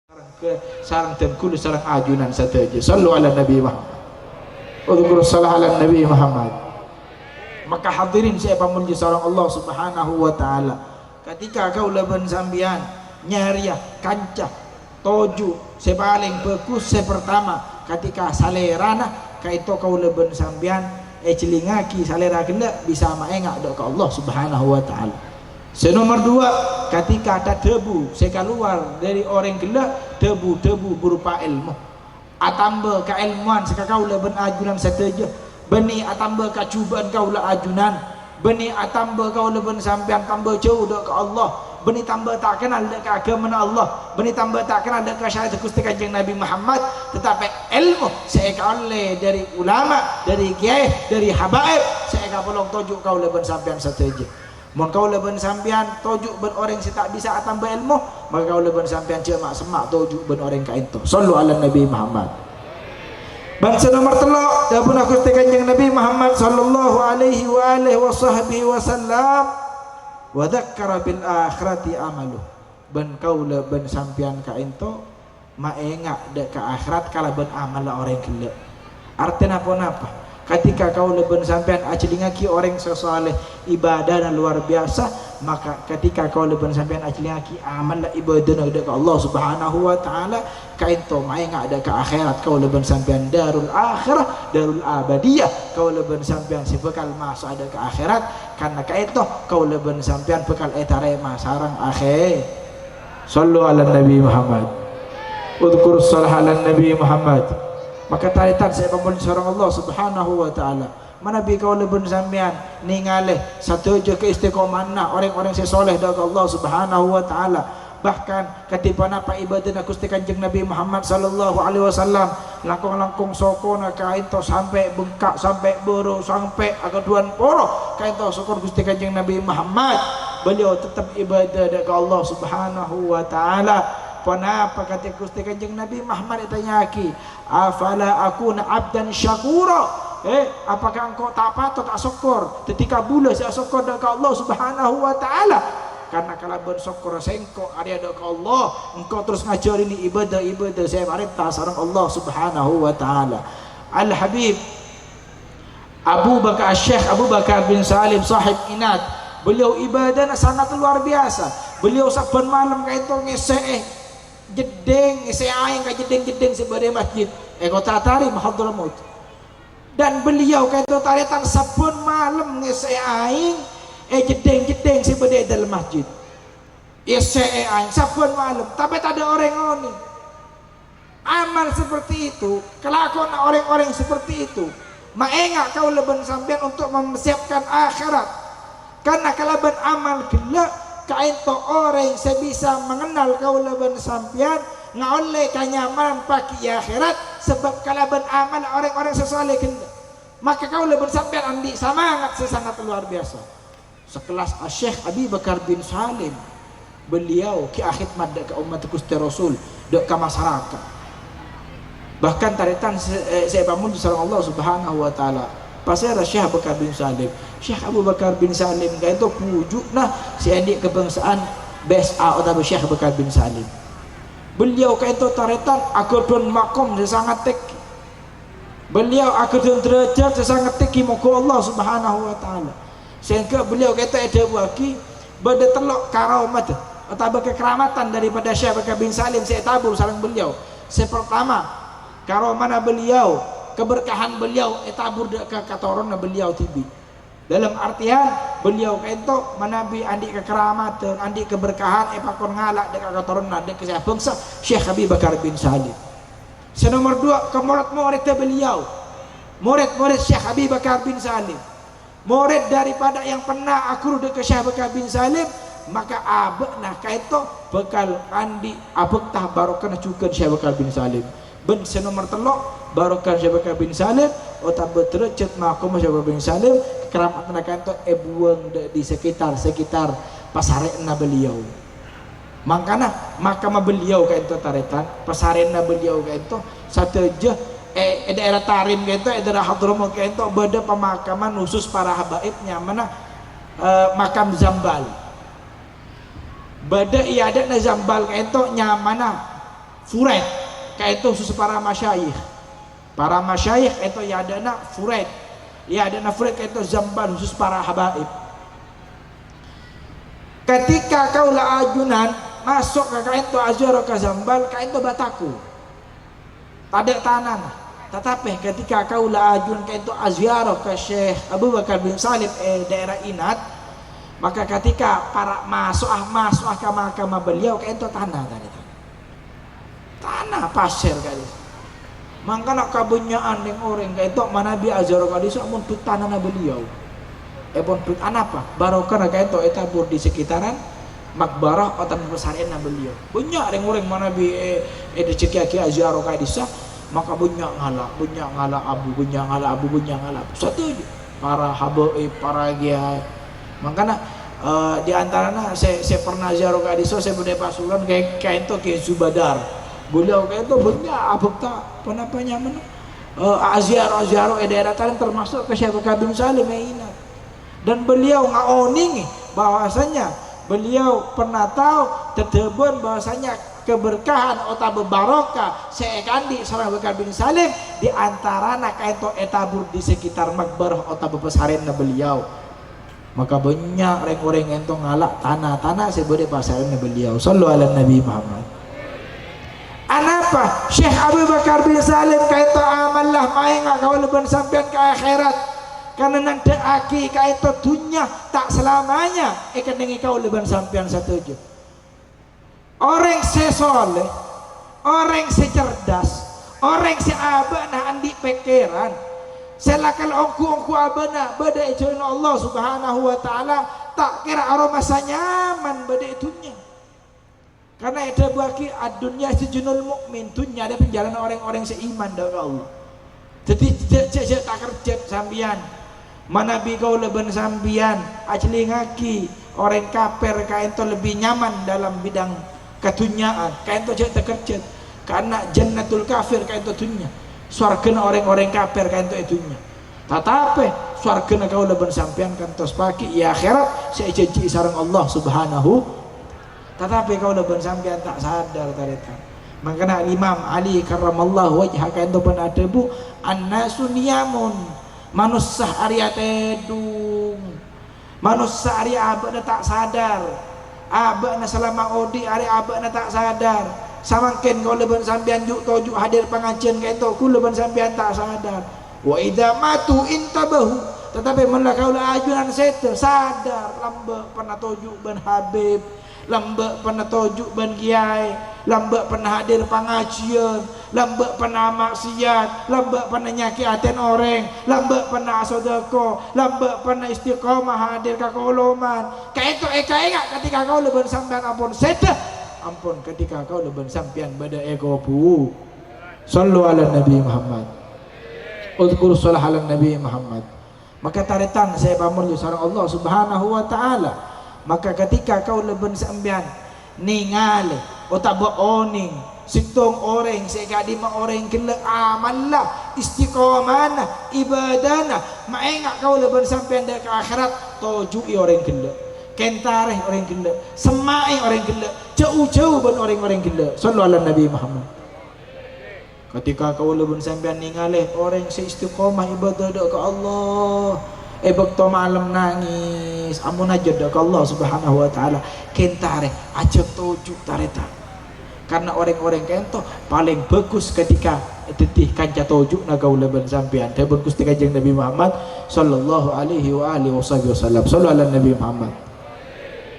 ke sarang tengkul sarang ajunan sateja. Sallu ala Nabi Muhammad. Udhkur salah ala Nabi Muhammad. Maka hadirin saya pamuji sarang Allah Subhanahu wa taala. Ketika kau leben sambian nyariah kancah toju sepaling bagus sepertama ketika salerana kaito kau leben sambian celingaki salera kena bisa maengak dok Allah Subhanahu wa taala. Senomor dua, ketika ada debu sekaluar dari orang gelak, debu-debu berupa ilmu. Atamba keilmuan sekakau leben ajunan sateja. Beni atamba kacubaan kau la ajunan. Beni atamba kau leben sampean tambah jauh dok ke Allah. Beni tambah tak kenal dek ke agama Allah. Beni tambah tak kenal dek ke syariat Gusti Kanjeng Nabi Muhammad. Tetapi ilmu saya oleh dari ulama, dari kiai, dari habaib, saya kapolong tojuk kau leben sampean sateja. Mun kau leben sampean tojuk ben orang si tak bisa tambah ilmu, maka kau leben sampean cemak semak tojuk ben orang ka ento. Sallu ala Nabi Muhammad. Bangsa nomor telok dapun aku Kanjeng Nabi Muhammad sallallahu alaihi wa alihi wasallam wa dzakkara bil akhirati amalu. Ben kau leben sampean ka ento maengak dek ka akhirat kala ben amal orang gila. Artinya apa? Ketika kau leben sampean acilingaki orang sesoleh ibadah dan luar biasa, maka ketika kau leben sampean acilingaki amal ibadah dekat Allah Subhanahu wa taala, kaito maenga ada ke akhirat kau leben sampean darul akhirah, darul abadiyah, kau leben sampean si bekal masuk ada ke akhirat, karena kaito kau leben sampean bekal etare masarang akhir. Sallu ala Nabi Muhammad. Udhkur salah ala Nabi Muhammad. Maka taritan saya pemuji seorang Allah Subhanahu wa taala. Mana bi kau leben sampean ningaleh satu je ke istiqomahna orang-orang sesoleh dari Allah Subhanahu wa taala. Bahkan ketika apa ibadah Gusti Kanjeng Nabi Muhammad sallallahu alaihi wasallam langkung-langkung sokona kaito sampai bengkak sampai boro sampai agaduan poro kaito sokon Gusti Kanjeng Nabi Muhammad. Beliau tetap ibadah dari Allah Subhanahu wa taala. Kenapa kata Gusti Kanjeng Nabi Muhammad ditanyaki, afala akuna abdan syakura? Apakah engkau tak patut tak syukur ketika bulan saya syukur dekat Allah Subhanahu wa taala? Karena kalau bersyukur sengko ada dekat Allah, engkau terus ngajar ini ibadah saya marita sareng Allah Subhanahu wa taala. Al Habib Abu Bakar Syekh Abu Bakar bin Salim sahib Inat, beliau ibadahnya sangat luar biasa. Beliau saben malam kaito ngeseh jedeng aing ka jedeng sebagai masjid kota tari Hadramaut, dan beliau kata taritan sabun malam ngese aing jedeng sebagai dalam masjid aing sabun malam, tapi tak ada orang ngoni amal seperti itu, kelakuan orang-orang seperti itu maenga kau leben sampean untuk mempersiapkan akhirat, karena kalau ben amal gelak kaito orang sebisa mengenal kau leben sampian ngaoleh kanyaman pagi akhirat, sebab kalau ben amal orang-orang sesoleh kena, maka kau leben sampian andi semangat sesangat luar biasa. Sekelas Syekh Abi Bakar bin Salim, beliau ki khidmat ke umat Gusti Rasul dek ke masyarakat. Bahkan taritan saya bangun di sarang Allah Subhanahu wa taala. Pasal Syekh Abu Bakar bin Salim, Syekh Abu Bakar bin Salim itu pujuk nah si adik kebangsaan BSA atau Syekh Abu Bakar bin Salim. Beliau itu taritan akadun makom sangat tinggi. Beliau akadun derajat sangat tinggi moga Allah Subhanahu wa taala. Sehingga beliau kata ada waki bade telok karamat atau kekeramatan daripada Syekh Abu Bakar bin Salim saya tabur sareng beliau. Pertama, karamana beliau keberkahan beliau etabur ke katoron beliau tibi dalam artian beliau kaito manabi andi kekeramatan andi keberkahan pakon ngalak dekat katoron dek ke bangsa Syekh Abi Bakar bin Salim. Nomor dua ke murid beliau, murid Syekh Abi Bakar bin Salim, murid daripada yang pernah aku dekat Syekh Bakar bin Salim, maka abek nah kaito bekal andi abek tah barokah juga Syekh Bakar bin Salim. Ben nomor telok barokah Syekh Bakar bin Salim otak berderajat makom Syekh Bakar bin Salim keramat mereka itu buang di sekitar pasarena beliau. Maka beliau kayak itu taritan pasarena beliau kayak itu satu je daerah Tarim kayak itu daerah Hadramaut kayak itu beda pemakaman khusus para habaibnya mana makam Zambal. Bada iya ada na Zambal kayak itu nyamana fured kayak itu khusus para masyayikh itu ya ada nak fured kayak itu zambal khusus para habaib. Ketika kau la ajunan masuk ke kain tu azhar ke zambal kain tu bataku ada tanan. Tetapi ketika kau la ajun kain tu azhar ke Syekh Abu Bakar bin Salim daerah Inat, maka ketika para masuk ke mahkamah beliau kain tu tanah tadi, tanah pasir kali. Maka nak kabunyaan yang orang kain tu mana bi azhar kali so amun tut tanah beliau. Pun tut apa? Barokah kain tu etabur di sekitaran makbarah atau pesarian beliau. Banyak orang mana bi diceki azhar kali disa. Maka bunyak ngala abu satu para habaib para kiai. Makanya di antaranya saya pernah ziarah ke Adiso, saya berdaya pasukan kayak itu kayak Zubadar beliau kayak itu banyak abuk tak apa nyaman ziarah daerah tadi termasuk ke Syekh Bakar bin Salim Inat, dan beliau ngaoning bahwasanya beliau pernah tahu tetebun bahwasanya keberkahan atau barokah seekandi seorang Bakar bin Salim di antara nak itu etabur di sekitar makbarah atau pesarian beliau. Maka banyak orang-orang yang ngalak tanah sebagai pesarian beliau. Sallu ala Nabi Muhammad. Anapa Syekh Abu Bakar bin Salim kaitu amallah main kau leban sampean ke akhirat, karena nanti aki kaitu dunia tak selamanya ikan dengan kau leban sampean setuju. Orang sesoleh, orang secerdas, orang seabana andi pikiran, selakal ongku abana beda ijoin Allah subhanahu wa ta'ala tak kira aroma nyaman beda itunya. Karena ada bagi dunia sejunul mukmin, dunia ada penjalanan orang-orang seiman dengan Allah. Jadi tak kerja sambian, mana bi kau leben sambian, ajli ngaki orang kafir kain to lebih nyaman dalam bidang kedunyaan, kain to jadi kerja. Karena jannatul kafir kain to dunia, surga orang-orang kafir kain to dunia. Tetapi surga kau leben sambian kan tos pagi ya akhirat saya janji sareng Allah subhanahu. Tetapi kau leben sambian tak sadar tadi. Makanya Imam Ali karramallahu wajhah kain to pun ada bu annasu niyamun manusia Arya tedung, manusia Arya abadna tak sadar, abadna selama odi Arya abadna tak sadar. Samangken kau leban sambian juk tojuk hadir pengajian kayak itu, ku leban sambian tak sadar. Wa idza matu intabahu, tetapi menlah kau la ajunan sete sadar, lambe pernah tojuk ben Habib, lambe pernah tojuk ben kiai, lambe pernah hadir pengajian, lambe pernah maksiat, lambe pernah nyakiatin orang, lambe pernah sedekah, lambe pernah istiqomah hadir ke koloman. Kayak itu enggak ketika kau leben sampean ampun sedah, ampun ketika kau leben sampean bada ego bu. Sallu ala Nabi Muhammad. Udhkur salah ala Nabi Muhammad. Maka taritan saya pamurju sareng Allah subhanahu wa ta'ala. Maka ketika kau leben sampean ningali otak oning sitong orang sekadima orang kena amallah istiqomana ibadana maenga kau leben sampean ke akhirat tojui orang kena kentareh orang kena semai orang kena jauh-jauh ben orang-orang kena. Sallallahu alaihi Nabi Muhammad. Ketika kau leben sampean ningali orang seistiqomah ibadah ke Allah bakto malam nangis amun aja ke Allah subhanahu wa ta'ala kentare aja tojuk tareta. Karena orang-orang kento paling bagus ketika tetih kanca tojuk na gaula ben sampean teh bagus ti kanjeng Nabi Muhammad sallallahu alaihi wa alihi wasallam. Sallu ala Nabi Muhammad.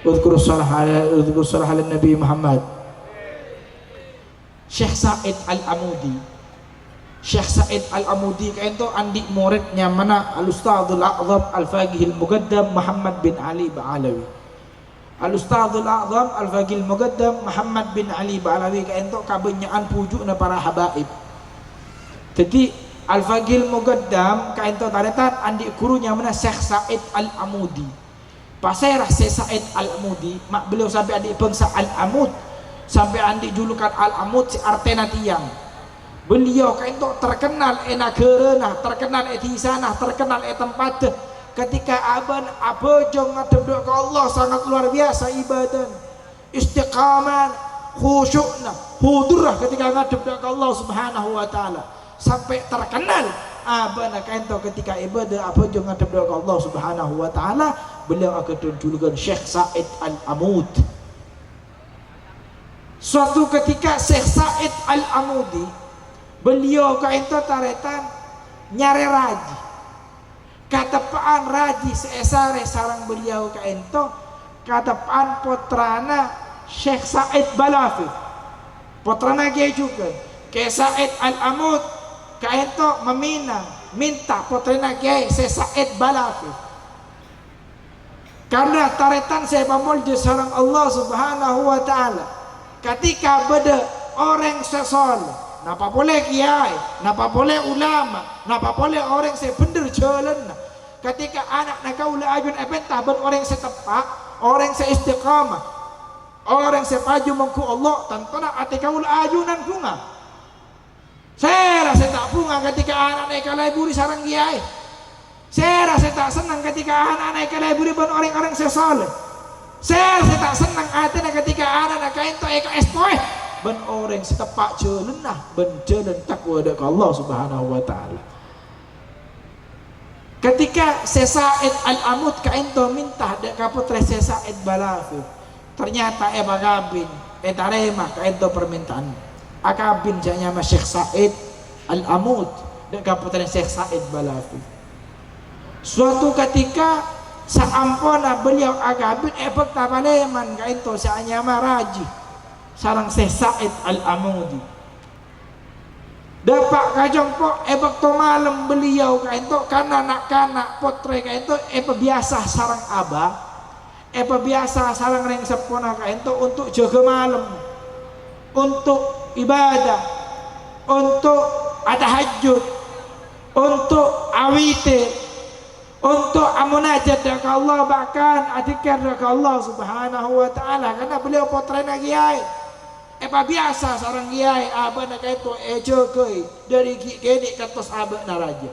Udhkur salah ala Nabi Muhammad. Syekh Said Al-Amudi, Syekh Said Al-Amudi kaito andi muridnya mana Al-Ustadzul A'zam Al-Faqih Al-Muqaddam Muhammad bin Ali Ba'alawi. Al-Ustadzul A'zam Al-Faqih Al-Muqaddam Muhammad bin Ali Ba'alawi kaito kabenyaan pujukna para habaib. Jadi Al-Faqih Al-Muqaddam kaito taretan andi gurunya mana Syekh Said Al-Amudi. Pasirah Syekh Said Al-Amudi mak beliau sampai adik bangsa Al-Amud, sampai andi julukan Al-Amud si artena tiang. Beliau kaito terkenal nageurana, terkenal di sana, terkenal tempat. Ketika aban abojong ngadep ke Allah sangat luar biasa ibadah, istiqamah, khusyukna, hudurah ketika ngadep ke Allah Subhanahu wa taala, sampai terkenal abana kaento ketika ibadah apa jo ngadep ke Allah Subhanahu wa taala, beliau akan julukan Syekh Said Al-Amud. Suatu ketika Syekh Said Al-Amudi beliau kaento taretan nyare raji, katapaan raji seesare sarang beliau kaento katapaan potrana Syekh Said Balafi, potrana dia juga ke Said Al-Amud kaento minta potrana dia Syekh Said Balafi, karena taretan saya pamol di sarang Allah Subhanahu wa taala ketika beda orang sesol, napa boleh kiai, napa boleh ulama, napa boleh orang saya bener jalan, ketika anak nak kau ajun entah ben orang setepak, orang seistiqamah, orang sepaju mengku Allah, tentana ati kau ajunan bunga. Saya rasa tak bunga ketika anak naik kaliburi sarang kiai. Saya rasa tak senang ketika anak naik kaliburi ben orang-orang sesoleh. Saya rasa tak senang hati ketika anak nak kain to eka espoe ben orang setepak jalan ben jalan takwa dekat Allah Subhanahu wa taala. Ketika Said Al-Amud kain to minta dekat putra Said Balafi, ternyata bagabin tarema kain to permintaan akabin janya Syekh Said Al-Amud dekat putra Syekh Said Balafi. Suatu ketika saampona beliau agabin tabaleman kain to saanya maraji sarang Syekh Said Al-Amudi dapat kajongpo to malam beliau kain to karena anak-anak potre kain to biasa sarang abah biasa sarang reng sepona kain to untuk jaga malam, untuk ibadah, untuk tahajud, untuk awitir, untuk amunajat ke Allah, bahkan adikar ke Allah Subhanahu wa taala, karena beliau potrena kiai biasa sarang kiai abana kaito jogoi dari gini katos abana raja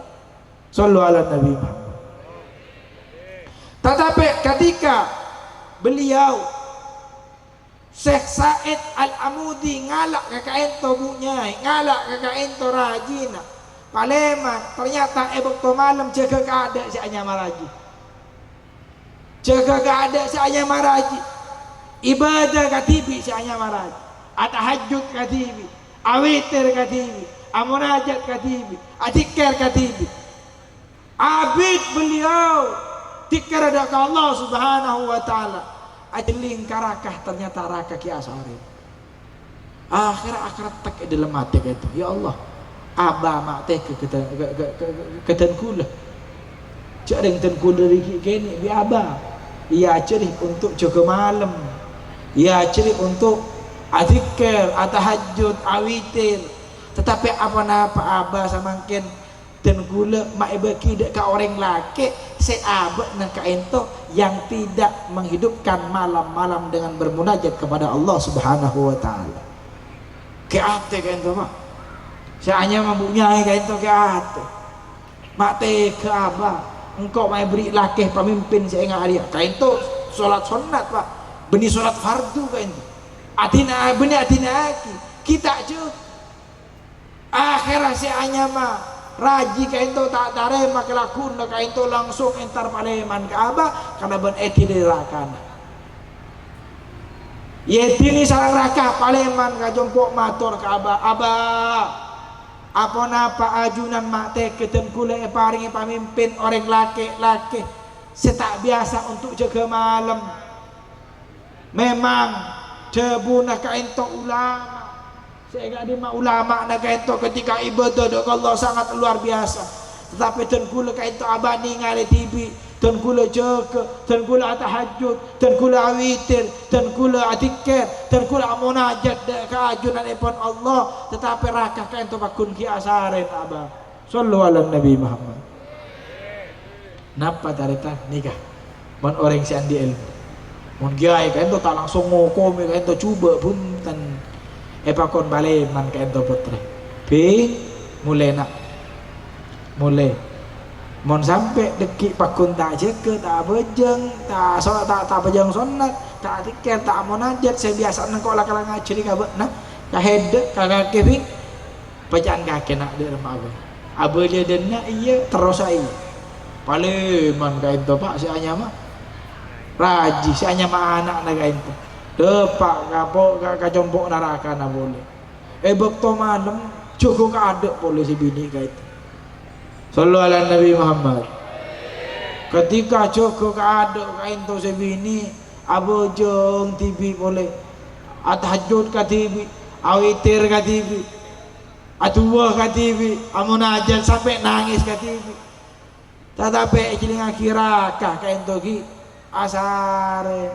sallu ala Nabi Muhammad. Tetapi ketika beliau Syekh Said Al-Amudi ngalak ke kaento bunyai, ngalak ke kaento rajina Paleman, ternyata to malam jaga keadaan si Anya Maraji, jaga keadaan si Anya Maraji, ibadah katibi si Anya Maraji, tahajud katibi, awitir katibi, amunajat katibi, adikir katibi, abid beliau dikir ada ke Allah Subhanahu wa taala, ajeling karakah ternyata rakah kiasari, akhirat tak dalam mati itu, ya Allah. Abah mak teh ke kula cereng ten kula riki kene bi abah ia cerih untuk jaga malam, ia cerih untuk azikir, tahajud, awitir, tetapi apa abah samangken ten kula mak bagi dek ka orang laki se abah nang ka ento yang tidak menghidupkan malam-malam dengan bermunajat kepada Allah Subhanahu wa taala. Ke ate ka ento mak saya hanya mempunyai kain to ke hati mate ke abah engkau mai beri lakeh pemimpin saya ingat dia kain to sholat sunat pak benih sholat fardu kain to atina benih atina aki kita je akhirnya saya hanya mah raji kain to tak tarema kelakun kain to langsung entar paleman ke abah karena ben eti dirakan yeti ni sarang raka paleman ka jompok matur ke abah apa napa ajunan mak teh keten kula paringi pamimpin orang laki-laki setak biasa untuk jaga malam, memang debuna kaento ulama saya gak di ulama na kaento ketika ibadah ke Allah sangat luar biasa, tetapi ten kula kaento abani ngale tibi ten kula jaga, ten kula tahajud, ten kula awitir, ten kula adikir, ten kula munajat ke ajunan ipun Allah, tetapi rakah kaento bakun ki asaren abah sallu ala Nabi Muhammad. Napa tarita nikah mon orang si andi ilmu mon giai kaento tak langsung ngokomi kaento coba punten pakon baleman kaento putre pi mulai nak mulai mon sampai dekik pakun tak jaga tak bejeng tak bejeng sunat tak tikir tak munajat saya biasa nengkok lah kalau ngajari kabeh nah kahed kagak keping bacaan kaki nak dia rumah abah dia dena iya terus ai paleman kain to pak si anya mah raji si anya mah anak na kain to depak kapok kacompok neraka na boleh bekto malam cukup ada boleh si bini kain sallu ala Nabi Muhammad ketika cukup ada kain to si bini abojong TV boleh atahajud ka TV awitir ka TV atuwa ka TV amunajat sampai nangis ka TV tetapi jiling akhirah kah kain to ki asare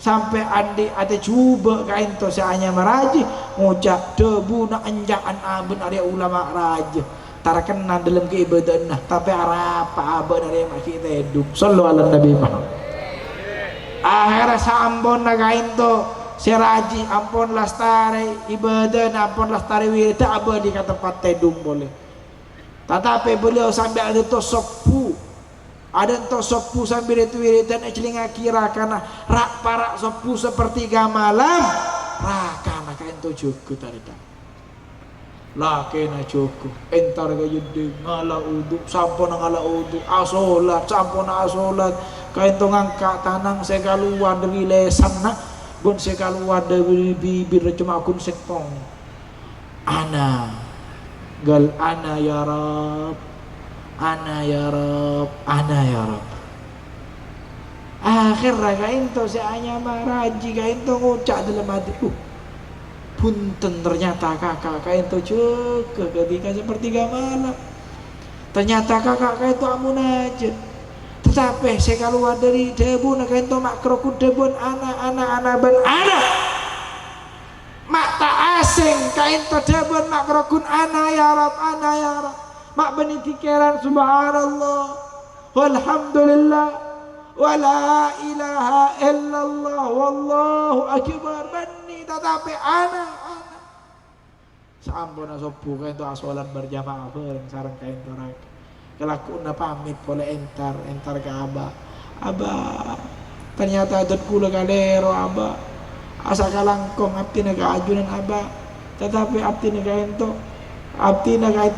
sampai andi ate coba kain to seanya maraji ngucap debu na anjaan abun ada ulama raja terkenal dalam keibadah nah tapi arapa abun ada maki teduk sallu ala Nabi Muhammad akhirnya sampun na kain to si raji ampun lastari ibadah ampun lastari wirita abadi ka tempat tedung boleh tetapi beliau sambil ada to sepu ada to sepu sambil itu wiridan ecelinga kira karena rak parak sepu sepertiga malam rakana kain to cukup tadi lah kena cukup entar ke yuding ngala uduk sampun ngala uduk asolat sampun asolat kain to ngangkat tanang saya keluar dari lesan nak gun saya keluar dari bibir cuma akun sekpong ana gal ana ya Rab ana ya Rab ana ya Rab akhir kain to seanya maraji kain to ngucap dalam hati punten ternyata kakak kain to cukup ketika sepertiga malam ternyata kakak kain to amunajat tetapi saya keluar dari debu nak kain to makroku debun anak ben anak mak tak asing kain to debun makrokun ana ya Rab mak beni pikiran subhanallah walhamdulillah wala ilaha illallah wallahu akbar bani tetapi anak sampun sopu kain to asolan berjamaah bareng sareng kain to rak kelakuna pamit boleh entar ke abah ternyata adat kula kalero abah asa kalangkong abdi naga ajunan abah tetapi abdi naga ento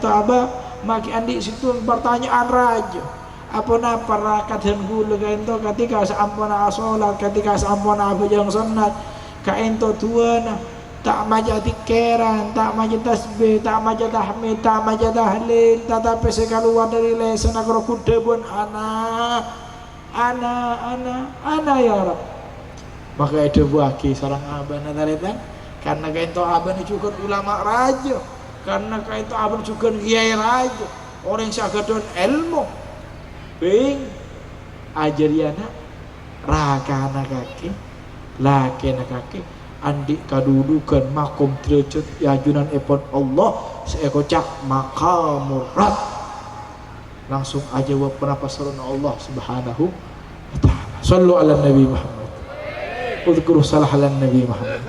abah maki andi situ pertanyaan raja apa napa rakat dan gula ka ento ketika sampuna asolat ketika sampuna abah yang sunat ka ento tuana tak maja tikeran tak maja tasbih tak maja tahmid tak maja tahlil tetapi sekaluar dari lesan aku kudebun ana ya Rab maka itu buaki seorang abah nataritan karena kain to abah ini juga ulama raja karena kain to abah juga kiai raja orang yang sagadon ilmu bing ajariana rakana kaki lakena kaki andik kadudukan makom derajat yajunan epon Allah seeko cak makamurat langsung aja wa penapasaran Allah subhanahu wa ta'ala sallu ala Nabi Muhammad udhkuru salah ala Nabi Muhammad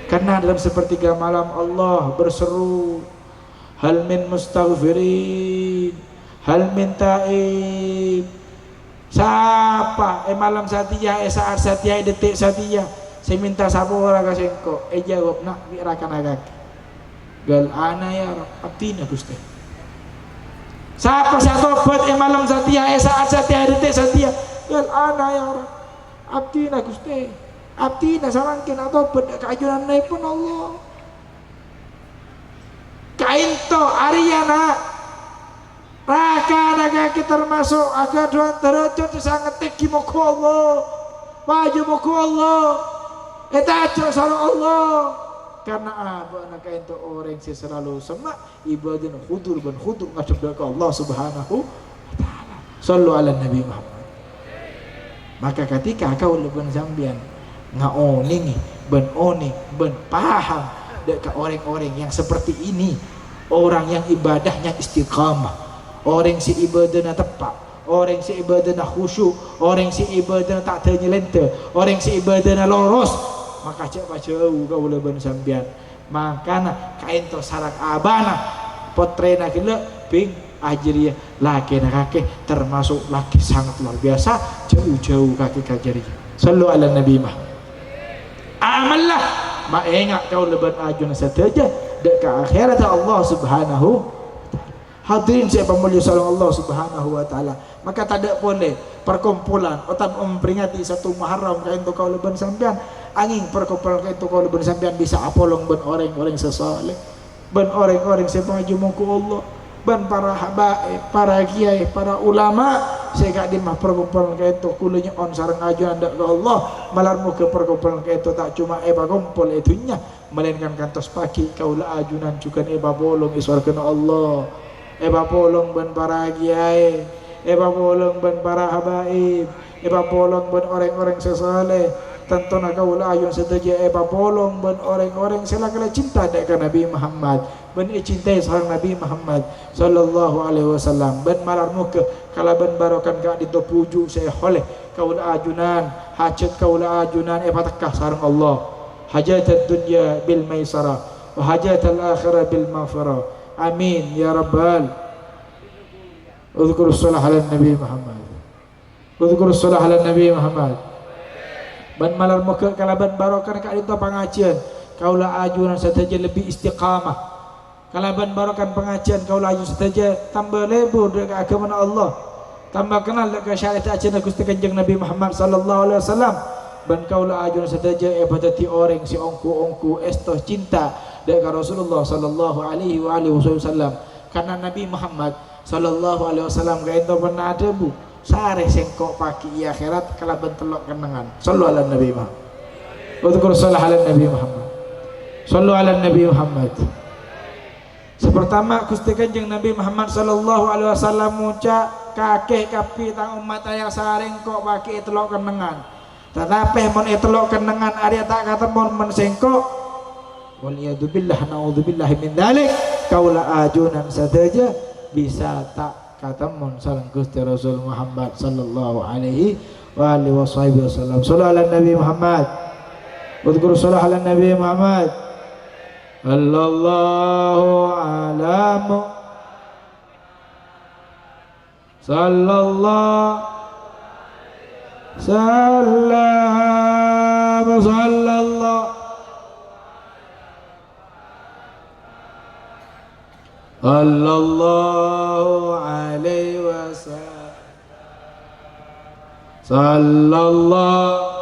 karena dalam sepertiga malam Allah berseru hal min mustaghfirin hal min ta'ib siapa malam satiyah saat satiyah detik satiyah saya minta sabu orang kasih engkau jawab nak birakan agak gal ana ya Rab abdina Gusti siapa saya tobat malam satiyah saat satiyah detik satiyah gal ana ya Rab abdina Gusti abdina sarangkin tobat keajunan pun Allah kain to Ariana raka naga kita termasuk agak doan derajat sangat tinggi moga Allah maju moga Allah aja sareng Allah karena apa anak itu orang yang selalu semak ibadah khudur ngadep ke Allah subhanahu wa ta'ala sallu ala Nabi Muhammad maka ketika kau lebih zambian ngaoning ben paham dekat orang-orang yang seperti ini orang yang ibadahnya istiqamah orang si ibadahnya tepat orang si ibadahnya khusyuk orang si ibadahnya tak ternyelente orang si ibadahnya lurus maka cek jauh kau lebih sambian makana kain to sarak abana potrena gila bing ajriya laki kaki termasuk laki sangat luar biasa jauh-jauh kaki kajari sallu ala Nabi Muhammad amallah maingat kau leban ajun saja dek ke akhirat Allah subhanahu. Hadirin siapa mulia salam Allah subhanahu wa ta'ala. Maka tak ada boleh perkumpulan otan memperingati satu Muharram kain tu kau leban sampean angin perkumpulan kain tu kau leban sampean bisa apolong ben orang-orang sesoleh, ben orang-orang sepaju muku Allah, ben para habaib, para kiai, para ulama sehingga di mah perkumpulan kain tu kulunya on sarang ajuan dak ke Allah malarmu ke perkumpulan kain tu tak cuma eba kumpul itunya melainkan kantos pagi kaulah ajunan juga eba bolong iswarkan Allah, eba bolong ben para kiai, eba bolong ben para habaib, eba bolong ben orang-orang sesoleh. Tentu nak kaulah ayun setuju eba bolong ben orang-orang selakala cinta dekat Nabi Muhammad, ben cintai sareng Nabi Muhammad sallallahu alaihi wasallam, ben malar muka kalau ben barokan gak ditopuju saya oleh kaulah ajunan hajat kaulah ajunan eba tekah sareng Allah, hajat dunya bil maisara wa hajat al akhirah bil maghfirah. Amin ya rabbal. Udhkur salah ala Nabi Muhammad, udhkur salah ala Nabi Muhammad. Ban malar muka kalaban barokan kat itu pengajian kaulah ajunan saja lebih istiqamah, kalaban barokan pengajian kaulah ajun saja tambah lebur dekat agama Allah, tambah kenal dekat syariat ajaran Gusti Kanjeng Nabi Muhammad sallallahu alaihi wasallam. Ban kaulah ajunan saja ibadati orang si ongku estos cinta dekat Rasulullah sallallahu alaihi wasallam, karena Nabi Muhammad sallallahu alaihi wasallam ga itu pernah ada bu sare sengkok pagi akhirat kalau bentelok kenangan. Sallu ala Nabi Muhammad. Udhkur salah ala Nabi Muhammad. Sallu ala Nabi Muhammad. Sepertama Gusti Kanjeng Nabi Muhammad sallallahu alaihi wasallam muca kakek kapi tang umat ayah sareng kok pagi telok kenangan. Tetapi mun telok kenangan ari tak kata mun mensengkok waliyadzubillah naudzubillah min dzalik kaula ajunan saja bisa tak kata mun salam Gusti Rasul Muhammad sallallahu alaihi wa alihi wasallam. Sallallahu ala Nabi Muhammad. Udhkur salah ala Nabi Muhammad. Sallallahu alamu sallallahu sallam sallallahu sallallahu alaihi wasallam sallallahu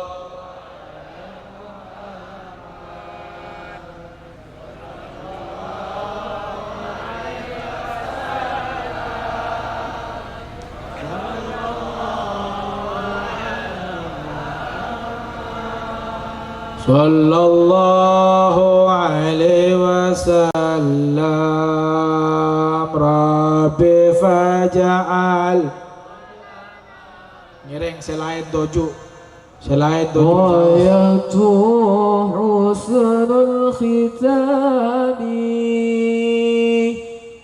sallallahu alaihi wasallam. Rabbi faja'al ngereng selain doju ayatu husnul khitami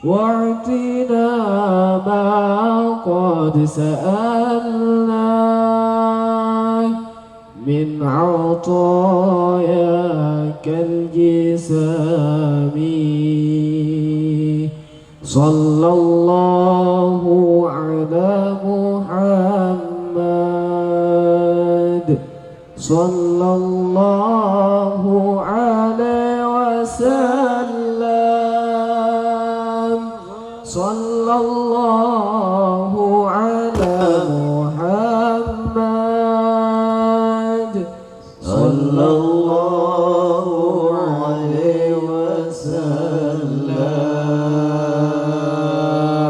wa'tina ma qad sa'alna min 'atayakal jisami. Sallallahu ala Muhammad sallallahu alaihi wasallam sallallahu ala Muhammad sallallahu alaihi wasallam.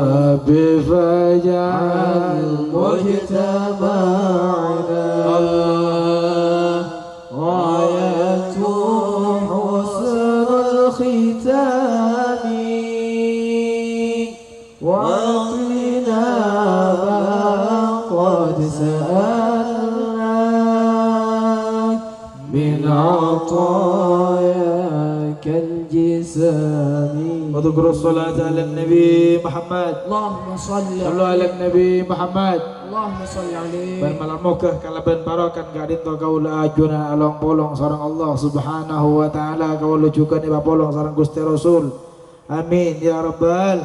Rabbi faj'al mujtama'ana ghayatu husnul khitami waqina ma qad sa'alna min 'atayakal jisami. Udhkur salata ala Nabi Muhammad. Allahumma salli ala Nabi Muhammad. Allahumma salli alaihi. Ban malam muka kalaban barakan gadin to kaula ajuna along bolong sareng Allah subhanahu wa ta'ala kaula juga ni bolong sareng Gusti Rasul. Amin ya rabbal.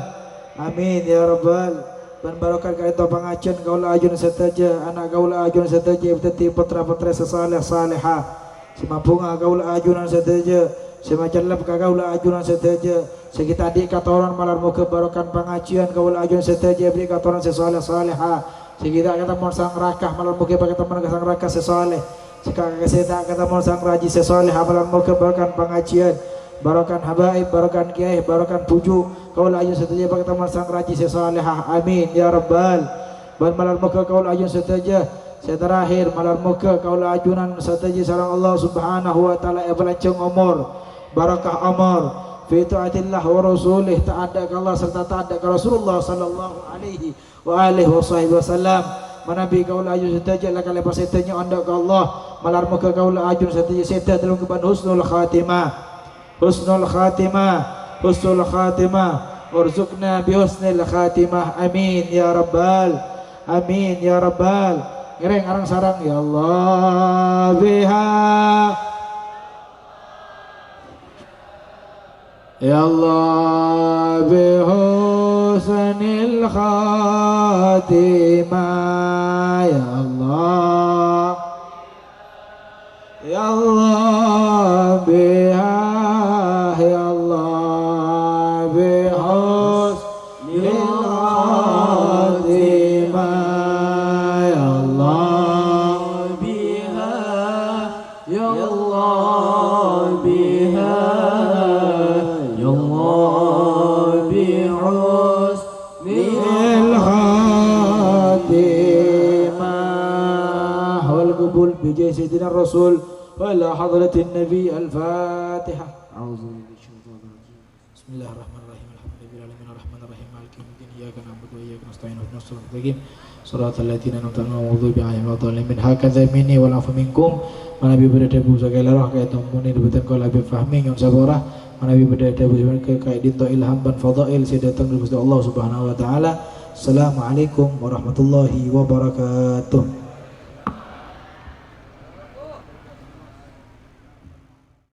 Amin ya rabbal. Ban barakan gadin to pangajian kaula ajun setaja anak kaula ajun setaja ibtati putra-putra sesaleh salihah Semampunga kaula ajunan sedaja, semacallap kaula ajunan sedaja. Sekita adik katoran malar muka barokan pengajian kaula ajunan sedaja beri katoran sesoleh soleha. Sekita kata mon sang rakah malar muka bagi teman sang rakah sesoleh. Sekita keseta kata mon sang raji sesoleh malar muka barokan pengajian. Barokan habaib, barokan kiai, barokan puju. Kaula ajunan sedaja bagi teman sang raji sesolehah. Amin ya rabbal. Ban malar muka kaula ajunan sedaja. Saya terakhir malar muka kaula ajunan sataji sareng Allah Subhanahu wa taala ebalancung umur barakah umur fi taatillah wa rasulih ta'adda ka Allah serta ta'adda ka Rasulullah sallallahu alaihi wa alihi wasallam manabi kaula ajun sataji la kala pasitanya anda ka Allah malar muka kaula ajun sataji seta dalam keban husnul khatimah husnul khatimah urzuqna bi husnil khatimah amin ya rabbal ngereng arang sarang ya Allah biha ya Allah bi husnil khatimah ya Allah biha ya Allah bi husnil khatimah بجاه سيدنا الرسول وإلى حضرة النبي الفاتحة أعوذ بالله من الشيطان الرجيم بسم الله الرحمن الرحيم الحمد لله رب العالمين الرحمن الرحيم مالك يوم الدين إياك نعبد وإياك نستعين اهدنا الصراط المستقيم صراط الذين أنعمت عليهم غير المغضوب عليهم ولا الضالين هكذا مني والعفو منكم manabi berada bu segala roh kaya temuni dibetan kau lebih fahmi yang sabarah manabi berada bu kaya dinto ilham ban fadail saya datang dari Allah Subhanahu wa taala. Assalamualaikum warahmatullahi wabarakatuh.